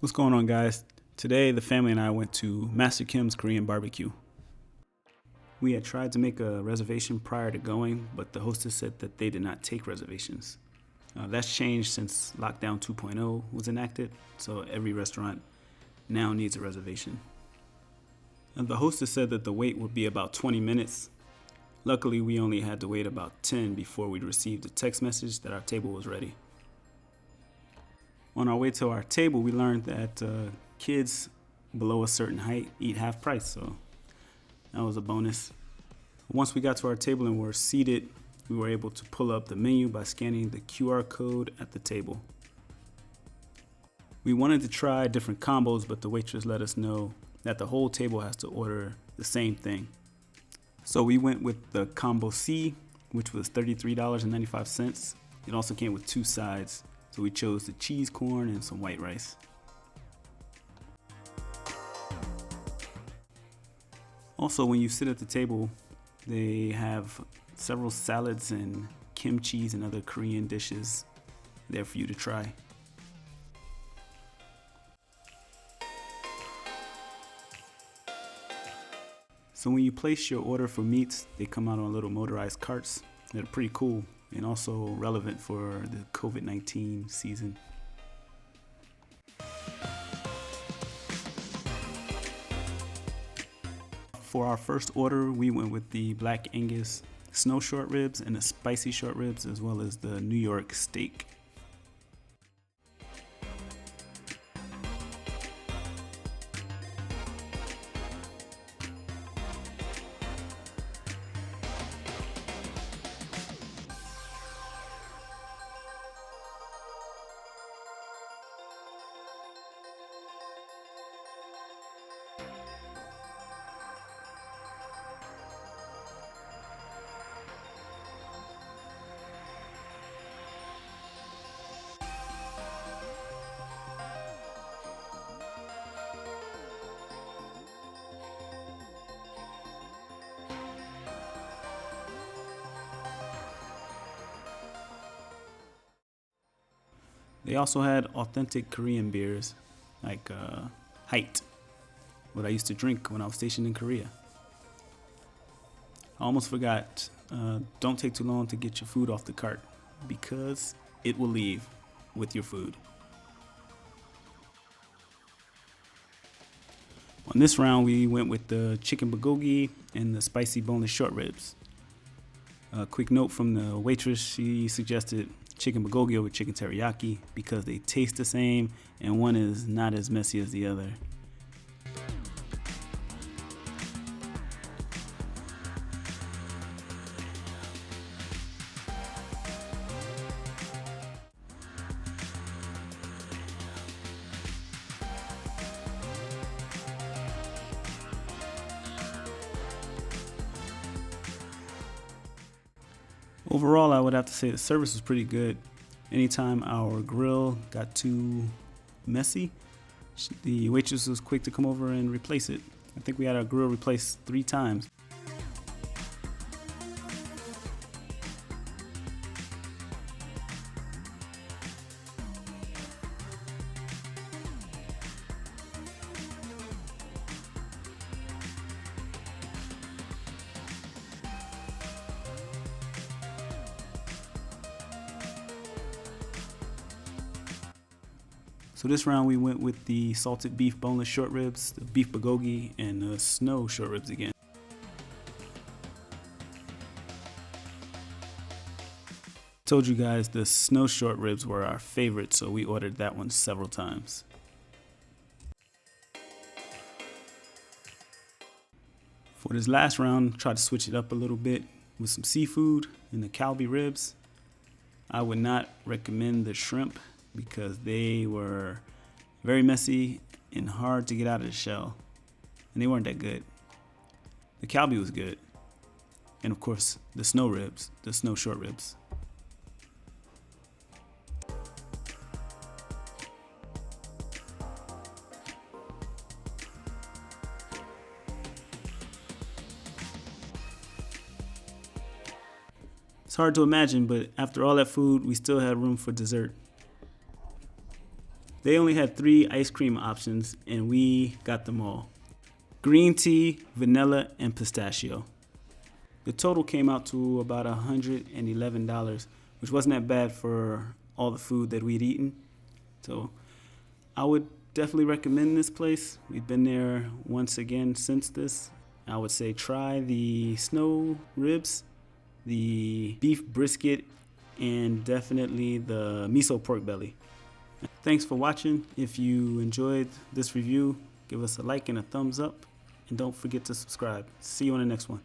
What's going on, guys? Today, the family and I went to Master Kim's Korean barbecue. We had tried to make a reservation prior to going, but the hostess said that they did not take reservations. That's changed since Lockdown 2.0 was enacted, so every restaurant now needs a reservation. The hostess said that the wait would be about 20 minutes. Luckily, we only had to wait about 10 before we received a text message that our table was ready. On our way to our table, we learned that kids below a certain height eat half price, so that was a bonus. Once we got to our table and were seated, we were able to pull up the menu by scanning the QR code at the table. We wanted to try different combos, but the waitress let us know that the whole table has to order the same thing. So we went with the Combo C, which was $33.95. It also came with 2 sides. So we chose the cheese corn and some white rice. Also, when you sit at the table, they have several salads and kimchi and other Korean dishes there for you to try. So when you place your order for meats, they come out on little motorized carts. They're pretty cool and also relevant for the COVID-19 season. For our first order, we went with the Black Angus snow short ribs and the spicy short ribs, as well as the New York steak. They also had authentic Korean beers, like Height, what I used to drink when I was stationed in Korea. I almost forgot, don't take too long to get your food off the cart, because it will leave with your food. On this round, we went with the chicken bulgogi and the spicy boneless short ribs. A quick note from the waitress, she suggested chicken bulgogi over chicken teriyaki because they taste the same and one is not as messy as the other. Overall, I would have to say the service was pretty good. Anytime our grill got too messy, the waitress was quick to come over and replace it. I think we had our grill replaced 3 times. So this round we went with the salted beef boneless short ribs, the beef bulgogi, and the snow short ribs again. Told you guys the snow short ribs were our favorite, so we ordered that one several times. For this last round, tried to switch it up a little bit with some seafood and the Kalbi ribs. I would not recommend the shrimp because they were very messy and hard to get out of the shell, and they weren't that good. The Kalbi was good, and of course the snow ribs, the snow short ribs. It's hard to imagine, but after all that food, we still had room for dessert. They only had 3 ice cream options, and we got them all. Green tea, vanilla, and pistachio. The total came out to about $111, which wasn't that bad for all the food that we'd eaten. So I would definitely recommend this place. We've been there once again since this. I would say try the snow ribs, the beef brisket, and definitely the miso pork belly. Thanks for watching. If you enjoyed this review, give us a like and a thumbs up, and don't forget to subscribe. See you on the next one.